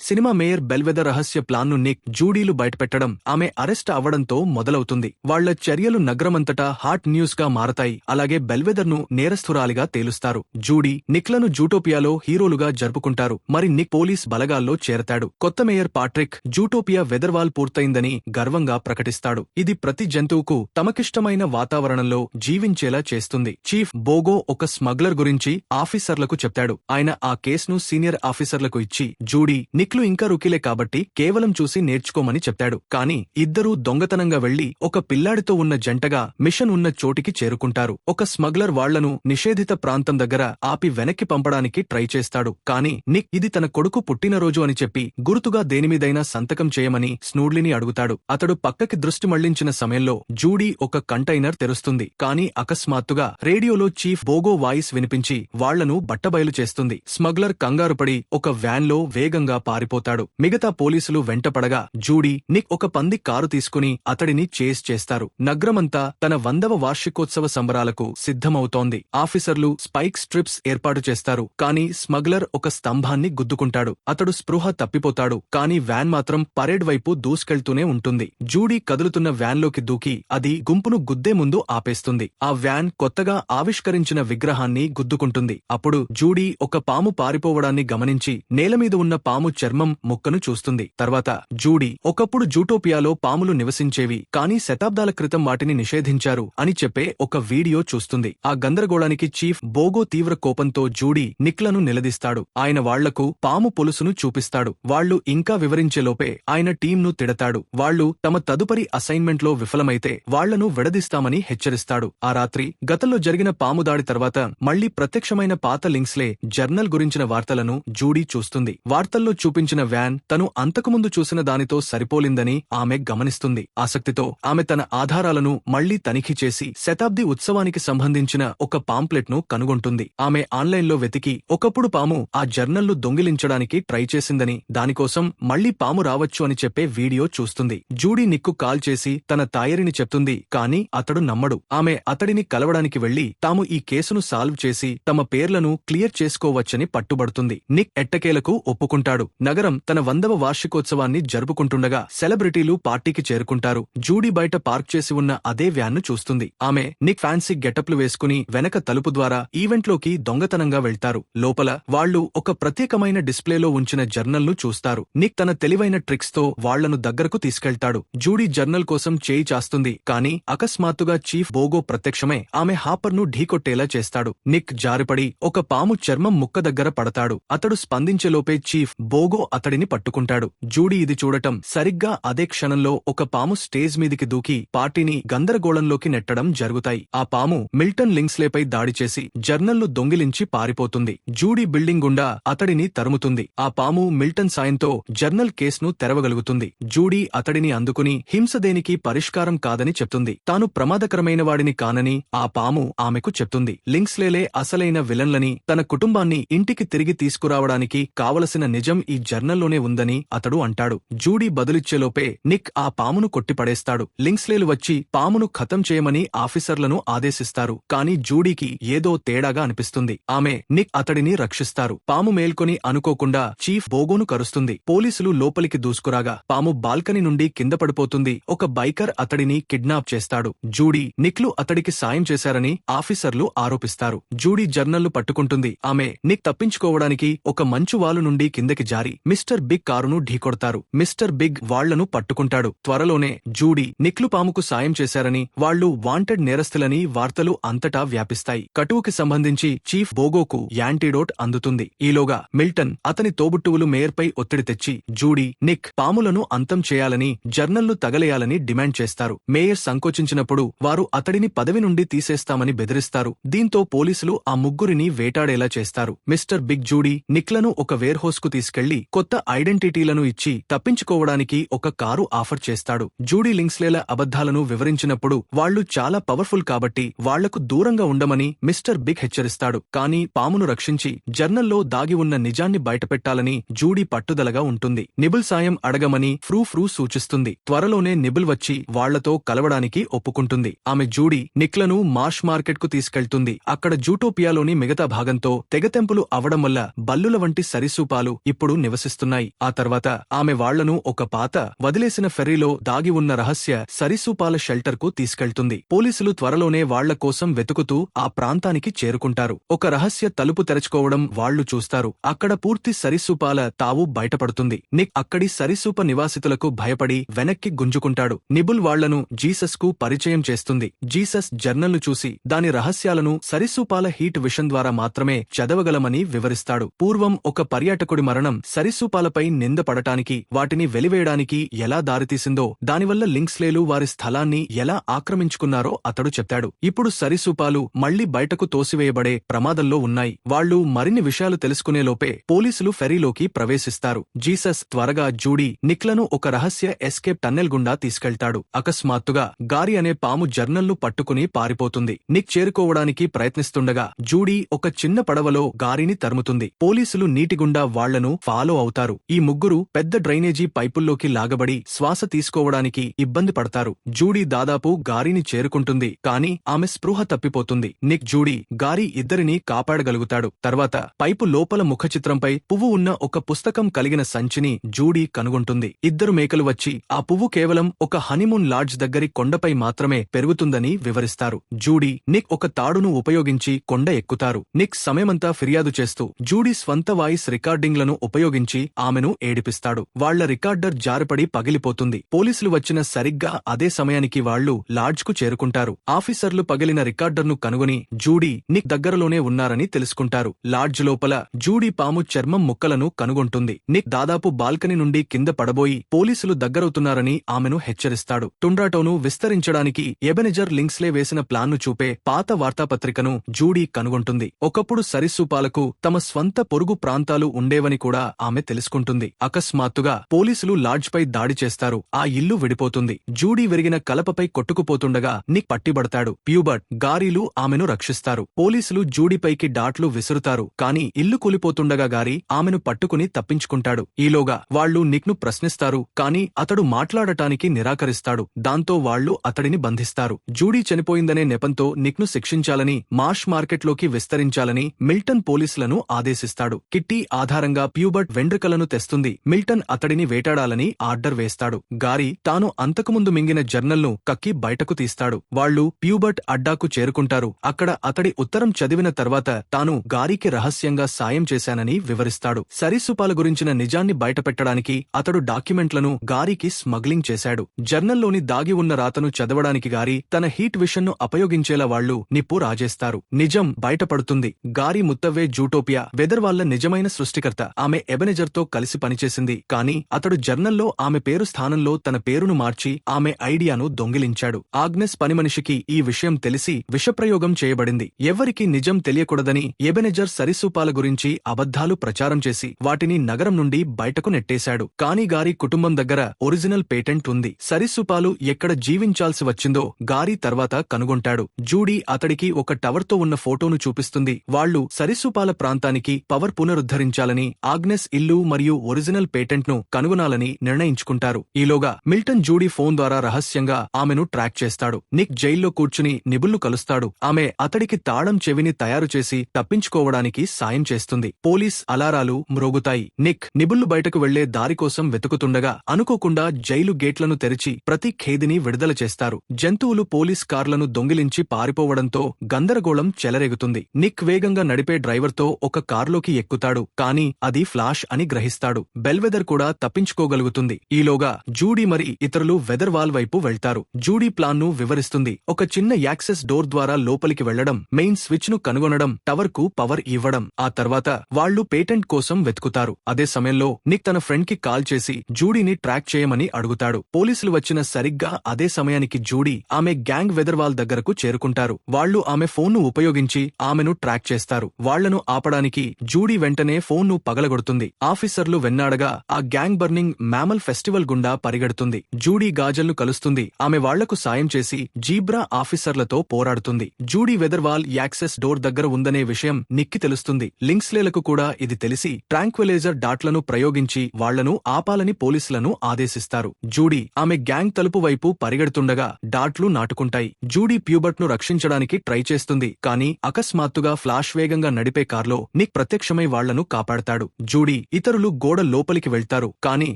Cinema mayor Belvedere రహస్య ప్లాన్ను Nick, జూడీలు బయటపెట్టడం, ఆమె అరెస్ట్ అవ్వడంతో మొదలవుతుంది. వాళ్ల చర్యలు నగరమంతటా హాట్ న్యూస్ గా మారతాయి. అలాగే బెల్వెదర్ ను నేరస్థురాలిగా తేలుస్తారు. జూడీ, నిక్లను జూటోపియాలో హీరోలుగా జరుపుకుంటారు. మరి నిక్ పోలీస్ బలగాల్లో చేరతాడు. కొత్త మేయర్ పాట్రిక్, జూటోపియా వెదర్వాల్ పూర్తయిందని గర్వంగా ప్రకటిస్తాడు. ఇది ప్రతి జంతువుకు తమకిష్టమైన వాతావరణంలో జీవించేలా చేస్తుంది. చీఫ్ బోగో ఒక స్మగ్లర్ గురించి ఆఫీసర్లకు చెప్తాడు. ఆయన ఆ కేసును సీనియర్ ఆఫీసర్లకు ఇచ్చి, జూడీ, నిక్లు ఇంకా రుకిలే కాబట్టి కేవలం చూసి నేర్చుకోమని చెప్తాడు. కాని ఇద్దరూ దొంగతనంగా వెళ్లి ఒక పిల్లాడితో ఉన్న జంటగా మిషన్ ఉన్న చోటికి చేరుకుంటారు. ఒక స్మగ్లర్ వాళ్లను నిషేధిత ప్రాంతం దగ్గర ఆపి వెనక్కి పంపడానికి ట్రై చేస్తాడు. కాని నిక్ ఇది తన కొడుకు పుట్టినరోజు అని చెప్పి గుర్తుగా దేనిమీదైనా సంతకం చేయమని స్నూడ్లీని అడుగుతాడు. అతడు పక్కకి దృష్టి మళ్లించిన సమయంలో జూడీ ఒక కంటైనర్ తెరుస్తుంది. కాని అకస్మాత్తుగా రేడియోలో చీఫ్ బోగో వాయిస్ వినిపించి వాళ్లను బట్టబయలు చేస్తుంది. స్మగ్లర్ కంగారుపడి ఒక వ్యాన్లో వేగంగా పారిపోతాడు. మిగతా పోలీసులు వెంటపడగా జూడీ, నిక్ ఒక పంది కారు తీసుకుని అతడిని చేస్ చేస్తారు. నగరమంతా తన 100వ వార్షికోత్సవ సంబరాలకు సిద్ధమవుతోంది. ఆఫీసర్లు స్పైక్ స్ట్రిప్స్ ఏర్పాటు చేస్తారు. కాని స్మగ్లర్ ఒక స్తంభాన్ని గుద్దుకుంటాడు. అతడు స్పృహ తప్పిపోతాడు. కాని వ్యాన్ మాత్రం పరేడ్ వైపు దూసుకెళ్తూనే ఉంటుంది. జూడీ కదులుతున్న వ్యాన్లోకి దూకి అది గుంపును గుద్దే ముందు ఆపేస్తుంది. ఆ వ్యాన్ కొత్తగా ఆవిష్కరించిన విగ్రహాన్ని గుద్దుకుంటుంది. అప్పుడు జూడీ ఒక పాము పారిపోవడాన్ని గమనించి నేలమీద ఉన్న పాము చర్మం ముక్కను చూస్తుంది. తర్వాత జూడీ ఒకప్పుడు జూటోపియాలో పాములు నివసించేవి, కానీ శతాబ్దాల క్రితం వాటిని నిషేధించారు అని చెప్పే ఒక వీడియో చూస్తుంది. ఆ గందరగోళానికి చీఫ్ బోగో తీవ్ర కోపంతో జూడీ, నిక్లను నిలదీస్తాడు. ఆయన వాళ్లకు పాము పొలుసును చూపిస్తాడు. వాళ్లు ఇంకా వివరించేలోపే ఆయన టీంను తిడతాడు. వాళ్లు తమ తదుపరి అసైన్మెంట్లో విఫలమైతే వాళ్లను విడదీస్తామని హెచ్చరిస్తాడు. ఆ రాత్రి గతంలో జరిగిన పాము దాడి తర్వాత మళ్లీ ప్రత్యక్షమైన పాత లింక్స్లే జర్నల్ గురించిన వార్తలను జూడీ చూస్తుంది. వార్తల్లో చూపించిన వ్యాన్ తను అంతకుముందు చూసిన దానితో సరిపోలిందని ఆమె గమనిస్తుంది. ఆసక్తితో ఆమె తన ఆధారాలను మళ్లీ తనిఖీ చేసి శతాబ్ది ఉత్సవానికి సంబంధించిన ఒక పాంప్లెట్ ను కనుగొంటుంది. ఆమె ఆన్లైన్లో వెతికి ఒకప్పుడు పాము ఆ జర్నల్ను దొంగిలించడానికి ట్రై చేసిందని, దానికోసం మళ్లీ పాము రావచ్చు అని చెప్పే వీడియో చూస్తుంది. జూడీ నిక్కు కాల్ చేసి తన తాయరిని చెప్తుంది. కాని అతడు నమ్మడు. ఆమె అతడిని కలవడానికి వెళ్లి తాము ఈ కేసును సాల్వ్ చేసి తమ పేర్లను క్లియర్ చేసుకోవచ్చని పట్టుబడుతుంది. నిక్ ఎట్టకేలకు ఒప్పుకుంటాడు. నగరం తన 100వ వార్షికోత్సవాన్ని జరుపుకుంటుండగా సెలబ్రిటీలు పార్టీకి చేరుకుంటారు. జూడీ బయట పార్క్ చేసి ఉన్న అదే వ్యాన్ను చూస్తుంది. ఆమె నిక్ ఫ్యాన్సీ గెటప్లు వేసుకుని వెనక తలుపు ద్వారా ఈవెంట్లోకి దొంగతనంగా వెళ్తారు. లోపల వాళ్లు ఒక ప్రత్యేకమైన డిస్ప్లేలో ఉంచిన జర్నల్ను చూస్తారు. నిక్ తన తెలివైన ట్రిక్స్ తో వాళ్లను దగ్గరకు తీసుకెళ్తాడు. జూడీ జర్నల్ కోసం చేయి చాస్తుంది. కాని అకస్మాత్తుగా చీఫ్ బోగో ప్రత్యక్షమై ఆమె హాపర్ను ఢీకొట్టేలా చేస్తాడు. నిక్ జారిపడి ఒక పాము చర్మం ముక్క దగ్గర పడతాడు. అతడు స్పందించేలోపే చీఫ్ బోగో అతడిని పట్టుకుంటాడు. జూడీ ఇది చూడటం సరిగ్గా అదే క్షణంలో ఒక పాము స్టేజ్ మీదికి దూకి పార్టీని గందరగోళంలోకి నెట్టడం జరుగుతాయి. ఆ పాము మిల్టన్ లింక్స్లేపై దాడి చేసి జర్నల్ను దొంగిలించి పారిపోతుంది. జూడీ బిల్డింగ్ గుండా అతడిని తరుముతుంది. ఆ పాము మిల్టన్ సాయంతో జర్నల్ కేసును తెరవగలుగుతుంది. జూడీ అతడిని అందుకుని హింస దేనికి పరిష్కారం కాదని చెప్తుంది. తాను ప్రమాదకరమైన వాడిని కానని ఆ పాము ఆమెకు చెప్తుంది. లింక్స్లేలే అసలైన విలన్లని, తన కుటుంబాన్ని ఇంటికి తిరిగి తీసుకురావడానికి కావలసిన నిజం ఈ జర్నల్లోనే ఉందని అతడు అంటాడు. జూడీ బదులిచ్చేలోపే నిక్ ఆ పామును కొట్టిపడేస్తాడు. లింక్స్లేలు వచ్చి పామును ఖతం చేయమని ఆఫీసర్లను ఆదేశిస్తారు. కాని జూడీకి ఏదో తేడాగా అనిపిస్తుంది. ఆమె నిక్ అతడిని రక్షిస్తారు. పాము మేల్కొని అనుకోకుండా చీఫ్ బోగోను కరుస్తుంది. పోలీసులు లోపలికి దూసుకురాగా పాము బాల్కనీ నుండి కింద పడిపోతుంది. ఒక బైకర్ అతడిని కిడ్నాప్ చేస్తాడు. జూడీ, నిక్లు అతడికి సాయం చేశారని ఆఫీసర్లు ఆరోపిస్తారు. జూడీ జర్నల్ను పట్టుకుంటుంది. ఆమె నిక్ తప్పించుకోవడానికి ఒక మంచువాలు నుండి కిందకి జారి మిస్టర్ బిగ్ కారును ఢీకొడతారు. మిస్టర్ బిగ్ వాళ్లను పట్టుకుంటాడు. త్వరలోనే జూడీ, నిక్లు పాముకు సాయం చేశారని, వాళ్లు వాంటెడ్ నేరస్తులని వార్తలు అంతటా వ్యాపిస్తాయి. కటువుకి సంబంధించి చీఫ్ బోగోకు యాంటీడోట్ అందుతుంది. ఈలోగా మిల్టన్, అతని తోబుట్టువులు మేయర్పై ఒత్తిడి తెచ్చి జూడీ, నిక్ పాములను అంతం చేయాలని, జర్నల్ను తగలేయాలని డిమాండ్ చేస్తారు. మేయర్ సంకోచించినప్పుడు వారు అతడిని పదవి నుండి తీసేస్తామని బెదిరిస్తారు. దీంతో పోలీసులు ఆ ముగ్గురిని వేటాడేలా చేస్తారు. మిస్టర్ బిగ్ జూడీ, నిక్లను ఒక వేర్హౌస్ కు తీసుకెళ్లి కొత్త ఐడెంటిటీలను ఇచ్చి తప్పించుకోవడానికి ఒక కారు ఆఫర్ చేస్తాడు. జూడీ లింక్స్లేల అబద్ధాలను వివరించినప్పుడు వాళ్లు చాలా పవర్ఫుల్ కాబట్టి వాళ్లకు దూరంగా ఉండమని మిస్టర్ బిగ్ హెచ్చరిస్తాడు. కాని పామును రక్షించి జర్నల్లో దాగి ఉన్న నిజాన్ని బయటపెట్టాలని జూడీ పట్టుదలగా ఉంటుంది. నిబుల్ సాయం అడగమని ఫ్రూ సూచిస్తుంది. త్వరలోనే నిబుల్ వచ్చి వాళ్లతో కలవడానికి ఒప్పుకుంటుంది. ఆమె జూడీ, నిక్లను మార్ష్ మార్కెట్ కు తీసుకెళ్తుంది. అక్కడ జూటోపియాలోని మిగతా భాగంతో తెగతెంపులు అవడం వల్ల బల్లుల వంటి సరీసృపాలు ఇప్పుడు నివసిస్తాయి. నివసిస్తున్నాయి. ఆ తర్వాత ఆమె వాళ్లను ఒక పాత వదిలేసిన ఫెర్రీలో దాగి ఉన్న రహస్య సరీసృపాల షెల్టర్కు తీసుకెళ్తుంది. పోలీసులు త్వరలోనే వాళ్ల కోసం వెతుకుతూ ఆ ప్రాంతానికి చేరుకుంటారు. ఒక రహస్య తలుపు తెరుచుకోవడం వాళ్లు చూస్తారు. అక్కడ పూర్తి సరీసృపాల తావు బయటపడుతుంది. నిక్ అక్కడి సరీసృప నివాసితులకు భయపడి వెనక్కి గుంజుకుంటాడు. నిబుల్ వాళ్లను జీసస్ కు పరిచయం చేస్తుంది. జీసస్ జర్నల్ను చూసి దాని రహస్యాలను సరీసృపాల హీట్ విషన్ ద్వారా మాత్రమే చదవగలమని వివరిస్తాడు. పూర్వం ఒక పర్యాటకుడి మరణం సరీసృపాలపై నింద పడటానికి, వాటిని వెలివేయడానికి ఎలా దారితీసిందో, దానివల్ల లింక్స్లేలు వారి స్థలాన్ని ఎలా ఆక్రమించుకున్నారో అతడు చెప్తాడు. ఇప్పుడు సరీసృపాలు మళ్లీ బయటకు తోసివేయబడే ప్రమాదంలో ఉన్నాయి. వాళ్లు మరిన్ని విషయాలు తెలుసుకునేలోపే పోలీసులు ఫెరీలోకి ప్రవేశిస్తారు. జీసస్ త్వరగా జూడీ, నిక్లను ఒక రహస్య ఎస్కేప్ టన్నెల్ గుండా తీసుకెళ్తాడు. అకస్మాత్తుగా గారి అనే పాము జర్నల్ను పట్టుకుని పారిపోతుంది. నిక్ చేరుకోవడానికి ప్రయత్నిస్తుండగా జూడీ ఒక చిన్న పడవలో గారిని తరుముతుంది. పోలీసులు నీటిగుండా వాళ్లను ఫాలో అవుతారు. ఈ ముగ్గురు పెద్ద డ్రైనేజీ పైపుల్లోకి లాగబడి శ్వాస తీసుకోవడానికి ఇబ్బంది పడతారు. జూడీ దాదాపు గారిని చేరుకుంటుంది, కాని ఆమె స్పృహ తప్పిపోతుంది. నిక్, జూడీ, గారి ఇద్దరినీ కాపాడగలుగుతాడు. తర్వాత పైపు లోపల ముఖచిత్రంపై పువ్వు ఉన్న ఒక పుస్తకం కలిగిన సంచిని జూడీ కనుగొంటుంది. ఇద్దరు మేకలు వచ్చి ఆ పువ్వు కేవలం ఒక హనీమూన్ లాడ్జ్ దగ్గరి కొండపై మాత్రమే పెరుగుతుందని వివరిస్తారు. జూడీ, నిక్ ఒక తాడును ఉపయోగించి కొండ ఎక్కుతారు. నిక్ సమయమంతా ఫిర్యాదు చేస్తూ జూడీ స్వంత వాయిస్ రికార్డింగ్లను ఉపయోగించి ఆమెను ఏడిపిస్తాడు. వాళ్ల రికార్డర్ జారిపడి పగిలిపోతుంది. పోలీసులు వచ్చిన సరిగ్గా అదే సమయానికి వాళ్లు లాడ్జ్కు చేరుకుంటారు. ఆఫీసర్లు పగిలిన రికార్డర్ను కనుగొని జూడీ, నిక్ దగ్గరలోనే ఉన్నారని తెలుసుకుంటారు. లాడ్జ్ లోపల జూడీ పాము చర్మం ముక్కలను కనుగొంటుంది. నిక్ దాదాపు బాల్కనీ నుండి కింద పడబోయి పోలీసులు దగ్గరవుతున్నారని ఆమెను హెచ్చరిస్తాడు. టుండ్రాటోను విస్తరించడానికి ఎబెనెజర్ లింక్స్లే వేసిన ప్లాన్ను చూపే పాత వార్తాపత్రికను జూడీ కనుగొంటుంది. ఒకప్పుడు సరీసృపాలకు తమ స్వంత పొరుగు ప్రాంతాలు ఉండేవని కూడా ఆమె తెలుసుకుంటుంది. అకస్మాత్తుగా పోలీసులు లాడ్జ్పై దాడి చేస్తారు. ఆ ఇల్లు విడిపోతుంది. జూడీ విరిగిన కలపపై కొట్టుకుపోతుండగా నిక్ పట్టిబడతాడు. ప్యూబర్ట్, గారీలు ఆమెను రక్షిస్తారు. పోలీసులు జూడీపైకి డాట్లు విసురుతారు. కాని ఇల్లు కూలిపోతుండగా గారీ ఆమెను పట్టుకుని తప్పించుకుంటాడు. ఈలోగా వాళ్లు నిక్ ను ప్రశ్నిస్తారు, కాని అతడు మాట్లాడటానికి నిరాకరిస్తాడు. దాంతో వాళ్లు అతడిని బంధిస్తారు. జూడీ చనిపోయిందనే నెపంతో నిక్ ను శిక్షించాలని, మార్ష్ మార్కెట్లోకి విస్తరించాలని మిల్టన్ పోలీసులను ఆదేశిస్తాడు. కిట్టీ ఆధారంగా ప్యూబర్ట్ వెండ్రుకలను తెస్తుంది. మిల్టన్ అతడిని వేటాడాలని ఆర్డర్ వేస్తాడు. గారీ తాను అంతకుముందు మింగిన జర్నల్ను కక్కి బయటకు తీస్తాడు. వాళ్లు ప్యూబర్ట్ అడ్డాకు చేరుకుంటారు. అక్కడ అతడి ఉత్తరం చదివిన తర్వాత తాను గారీకి రహస్యంగా సాయం చేశానని వివరిస్తాడు. సరీసృపాల గురించిన నిజాన్ని బయటపెట్టడానికి అతడు డాక్యుమెంట్లను గారీకి స్మగ్లింగ్ చేశాడు. జర్నల్లోని దాగి ఉన్న రాతను చదవడానికి గారీ తన హీట్ విషన్ను ఉపయోగించేలా వాళ్లు నిప్పు రాజేస్తారు. నిజం బయటపడుతుంది. గారీ ముత్తవ్వే జూటోపియా వెదర్వాళ్ల నిజమైన సృష్టికర్త. ఆమె ఎబెనెజర్తో కలిసి పనిచేసింది, కాని అతడు జర్నల్లో ఆమె పేరు స్థానంలో తన పేరును మార్చి ఆమె ఐడియాను దొంగిలించాడు. ఆగ్నెస్ పనిమనిషికి ఈ విషయం తెలిసి విషప్రయోగం చేయబడింది. ఎవ్వరికీ నిజం తెలియకూడదని ఎబెనెజర్ సరీసృపాల గురించి అబద్ధాలు ప్రచారం చేసి వాటిని నగరం నుండి బయటకు నెట్టేశాడు. కాని గారీ కుటుంబం దగ్గర ఒరిజినల్ పేటెంట్ ఉంది. సరీసృపాలు ఎక్కడ జీవించాల్సి వచ్చిందో గారీ తర్వాత కనుగొంటాడు. జూడీ అతడికి ఒక టవర్తో ఉన్న ఫోటోను చూపిస్తుంది. వాళ్లు సరీసృపాల ప్రాంతానికి పవర్ పునరుద్ధరించాలని, ఆగ్నెస్ ఇల్లు మరియు ఒరిజినల్ పేటెంట్ను కనుగొనాలని నిర్ణయించుకుంటారు. ఈలోగా మిల్టన్ జూడీ ఫోన్ ద్వారా రహస్యంగా ఆమెను ట్రాక్ చేస్తాడు. నిక్ జైల్లో కూర్చుని నిబుల్ను కలుస్తాడు. ఆమె అతడికి తాళం చెవిని తయారు చేసి తప్పించుకోవడానికి సాయం చేస్తుంది. పోలీస్ అలారాలు మ్రోగుతాయి. నిక్, నిబుల్లు బయటకు వెళ్లే దారి కోసం వెతుకుతుండగా అనుకోకుండా జైలు గేట్లను తెరిచి ప్రతి ఖైదీని విడుదల చేస్తారు. జంతువులు పోలీస్ కార్లను దొంగిలించి పారిపోవడంతో గందరగోళం చెలరేగుతుంది. నిక్ వేగంగా నడిపే డ్రైవర్తో ఒక కార్లోకి ఎక్కుతాడు. కాని అది ఫ్లాష్ అని గ్రహిస్తాడు. బెల్వెదర్ కూడా తప్పించుకోగలుగుతుంది. ఈలోగా జూడీ మరి ఇతరులు వెదర్ వాల్ వైపు వెళ్తారు. జూడీ ప్లాన్ను వివరిస్తుంది. ఒక చిన్న యాక్సెస్ డోర్ ద్వారా లోపలికి వెళ్లడం, మెయిన్ స్విచ్ ను కనుగొనడం, టవర్ కు పవర్ ఇవ్వడం. ఆ తర్వాత వాళ్లు పేటెంట్ కోసం వెతుకుతారు. అదే సమయంలో నిక్ తన ఫ్రెండ్ కి కాల్ చేసి జూడీని ట్రాక్ చేయమని అడుగుతాడు. పోలీసులు వచ్చిన సరిగ్గా అదే సమయానికి జూడీ ఆమె గ్యాంగ్ వెదర్ వాల్ దగ్గరకు చేరుకుంటారు. వాళ్లు ఆమె ఫోన్ను ఉపయోగించి ఆమెను ట్రాక్ చేస్తారు. వాళ్లను ఆపడానికి జూడీ వెంటనే ఫోన్ను పగలగొడుతుంది. ఆఫీసర్లు వెన్నాడగా ఆ గ్యాంగ్ బర్నింగ్ మ్యామల్ ఫెస్టివల్ గుండా పరిగెడుతుంది. జూడీ గాజల్ను కలుస్తుంది. ఆమె వాళ్లకు సాయం చేసి జీబ్రా ఆఫీసర్లతో పోరాడుతుంది. జూడీ వెదర్ వాల్ యాక్సెస్ డోర్ దగ్గర ఉందనే విషయం నిక్కి తెలుస్తుంది. లింక్స్లేలకు కూడా ఇది తెలిసి ట్రాంక్విలైజర్ డాట్లను ప్రయోగించి వాళ్లను ఆపాలని పోలీసులను ఆదేశిస్తారు. జూడీ ఆమె గ్యాంగ్ తలుపు వైపు పరిగెడుతుండగా డాట్లు నాటుకుంటాయి. జూడీ ప్యూబర్ట్ ను రక్షించడానికి ట్రై చేస్తుంది. కాని అకస్మాత్తుగా ఫ్లాష్ వేగంగా నడిపే కార్లో నిక్ ప్రత్యక్షమై వాళ్లను కాపాడతాడు. జూడీ ఇతరులు గోడ లోపలికి వెళ్తారు, కానీ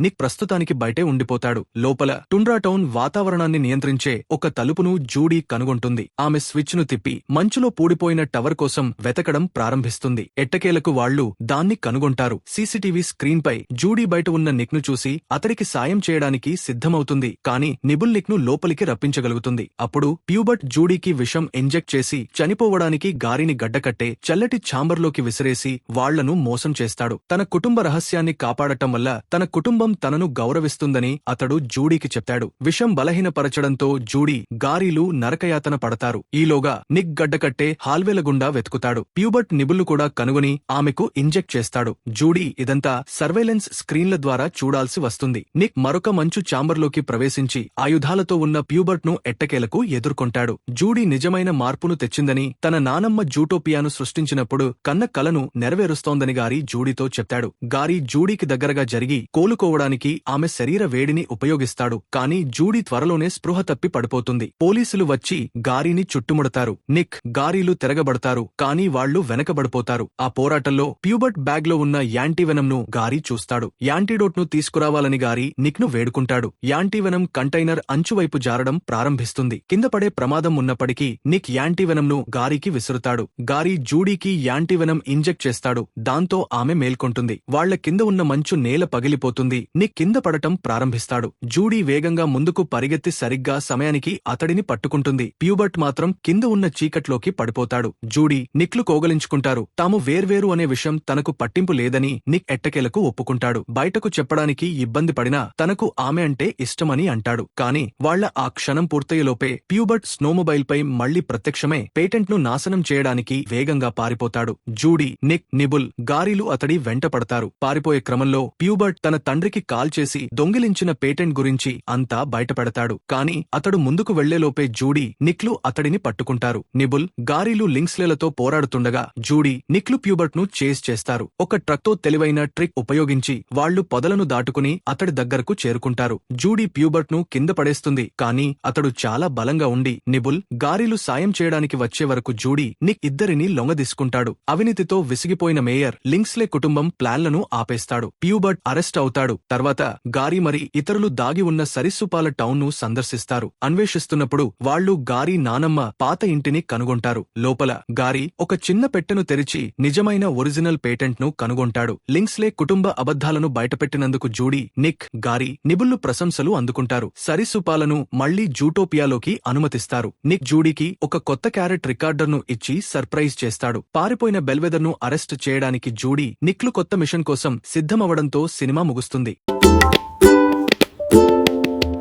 నిక్ ప్రస్తుతానికి బయటే ఉండిపోతాడు. లోపల టుండ్రా టౌన్ వాతావరణాన్ని నియంత్రించే ఒక తలుపును జూడీ కనుగొంటుంది. ఆమె స్విచ్ ను తిప్పి మంచులో పూడిపోయిన టవర్ కోసం వెతకడం ప్రారంభిస్తుంది. ఎట్టకేలకు వాళ్లు దాన్ని కనుగొంటారు. సీసీటీవీ స్క్రీన్ పై జూడీ బయట ఉన్న నిక్ ను చూసి అతడికి సాయం చేయడానికి సిద్ధమవుతుంది. కానీ నిబుల్ నిక్ ను లోపలికి రప్పించగలుగుతుంది. అప్పుడు ప్యూబర్ట్ జూడీకి విషం ఇంజెక్ట్ చేసి చనిపోవడానికి గారిని గడ్డకట్టే చల్లటి ఛాంబర్లోకి విసిరేసి వాళ్లను మోసం చేస్తాడు. తన కుటుంబ రహస్యాన్ని కాపాడటం వల్ల తన కుటుంబం తనను గౌరవిస్తుందని అతడు జూడీకి చెప్తాడు. విషం బలహీనపరచడంతో జూడీ, గారీలు నరకయాతన పడతారు. ఈలోగా నిక్ గడ్డకట్టే హాల్వేల గుండా వెతుకుతాడు. ప్యూబర్ట్ నిబుల్ను కూడా కనుగొని ఆమెకు ఇంజెక్ట్ చేస్తాడు. జూడీ ఇదంతా సర్వేలెన్స్ స్క్రీన్ల ద్వారా చూడాల్సి వస్తుంది. నిక్ మరొక మంచు ఛాంబర్లోకి ప్రవేశించి ఆయుధాలతో ఉన్న ప్యూబర్ట్ ను ఎట్టకేలకు ఎదుర్కొంటాడు. జూడీ నిజమైన మార్పును తెచ్చిందని, తన నానమ్మ జూటోపియాను సృష్టించినప్పుడు కన్న కలను నెరవేరుస్తోందని గారీ జూడీతో చెప్తాడు. గారీ జూడీకి దగ్గరగా జరిగి కోలుకోవడానికి ఆమె శరీర వేడిని ఉపయోగిస్తాడు. కానీ జూడీ త్వరలోనే స్పృహ తప్పి పడిపోతుంది. పోలీసులు వచ్చి గారీని చుట్టుముడతారు. నిక్, గారీలు తిరగబడతారు, కానీ వాళ్లు వెనకబడిపోతారు. ఆ పోరాటంలో ప్యూబర్ట్ బ్యాగ్ లో ఉన్న యాంటీవెనం ను గారీ చూస్తాడు. యాంటీడోట్ ను తీసుకురావాలని గారీ నిక్ ను వేడుకుంటాడు. యాంటీవెనం కంటైనర్ అంచువైపు జారడం ప్రారంభిస్తుంది. కింద పడే ప్రమాదం ఉన్నప్పటికీ నిక్ యాంటీవెనం ను గారీకి విసురుతాడు. గారీ జూడీకి యాంటీవెనం ఇంజెక్ట్ చేస్తాడు. దాంతో ఆమె మేల్కొంటుంది. వాళ్ల కింద ఉన్న మంచు నేల పగిలిపోతుంది. నిక్ కింద పడటం ప్రారంభిస్తాడు. జూడీ వేగంగా ముందుకు పరిగెత్తి సరిగ్గా సమయానికి అతడిని పట్టుకుంటుంది. ప్యూబర్ట్ మాత్రం కింద ఉన్న చీకట్లోకి పడిపోతాడు. జూడీ, నిక్లు కోగలించుకుంటారు. తాము వేర్వేరు అనే విషయం తనకు పట్టింపు లేదని నిక్ ఎట్టకేలకు ఒప్పుకుంటాడు. బయటకు చెప్పడానికి ఇబ్బంది పడినా తనకు ఆమె అంటే ఇష్టమని అంటాడు. కానీ వాళ్ల ఆ క్షణం పూర్తయ్యేలోపే ప్యూబర్ట్ స్నోమొబైల్ పై మళ్లీ ప్రత్యక్షమై పేటెంట్ ను నాశనం చేయడానికి వేగంగా పారిపోతాడు. జూడీ, నిక్, నిబుల్, గారీలు అతడి వెంట పడతారు. పారిపోయే క్రమంలో ప్యూబర్ట్ తన తండ్రికి కాల్ చేసి దొంగిలించిన పేటెంట్ గురించి అంతా బయటపెడతాడు. కానీ అతడు ముందుకు వెళ్లేలోపే జూడీ, నిక్లు అతడిని పట్టుకుంటారు. నిబుల్, గారీలు లింక్స్లేలతో పోరాడుతుండగా జూడీ, నిక్లు ప్యూబర్ట్ ను చేజ్ చేస్తారు. ఒక ట్రక్తో తెలివైన ట్రిక్ ఉపయోగించి వాళ్లు పొదలను దాటుకుని అతడి దగ్గరకు చేరుకుంటారు. జూడీ ప్యూబర్ట్ ను కింద పడేస్తుంది. కానీ అతడు చాలా బలంగా ఉండి నిబుల్, గారీలు సాయం చేయడానికి వచ్చే వరకు జూడీ, నిక్ ఇద్దరినీ లొంగదీసుకుంటాడు. అవినీతితో విసిగిపోయిన మేయర్ లింక్స్లే కుటుంబం ప్లాన్లను ఆపేస్తాడు. ప్యూబర్ట్ అరెస్ట్ అవుతాడు. తర్వాత గారీ మరి ఇతరులు దాగి ఉన్న సరిస్సుపాల టౌన్ ను సందర్శిస్తారు. అన్వేషిస్తున్నప్పుడు వాళ్లు గారీ నానమ్మ పాత ఇంటిని కనుగొంటారు. లోపల గారీ ఒక చిన్న పెట్టెను తెరిచి నిజమైన ఒరిజినల్ పేటెంట్ ను కనుగొంటాడు. లింక్స్లే కుటుంబ అబద్ధాలను బయటపెట్టినందుకు జూడీ, నిక్, గారీ, నిబుల్లు ప్రశంసలు అందుకుంటారు. సరిస్సుపాలను మళ్లీ జూటోపియాలోకి అనుమతిస్తారు. నిక్ జూడీకి ఒక కొత్త క్యారెట్ రికార్డర్ ను ఇచ్చి సర్ప్రైజ్ చేస్తాడు. పారిపోయిన బెల్వెదర్ ను అరెస్ట్ చేయడానికి జూడీ, నిక్లు కొత్త మిషన్ కోసం సిద్ధమవడంతో సినిమా ముగుస్తుంది.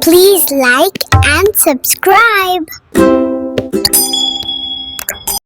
Please like and subscribe.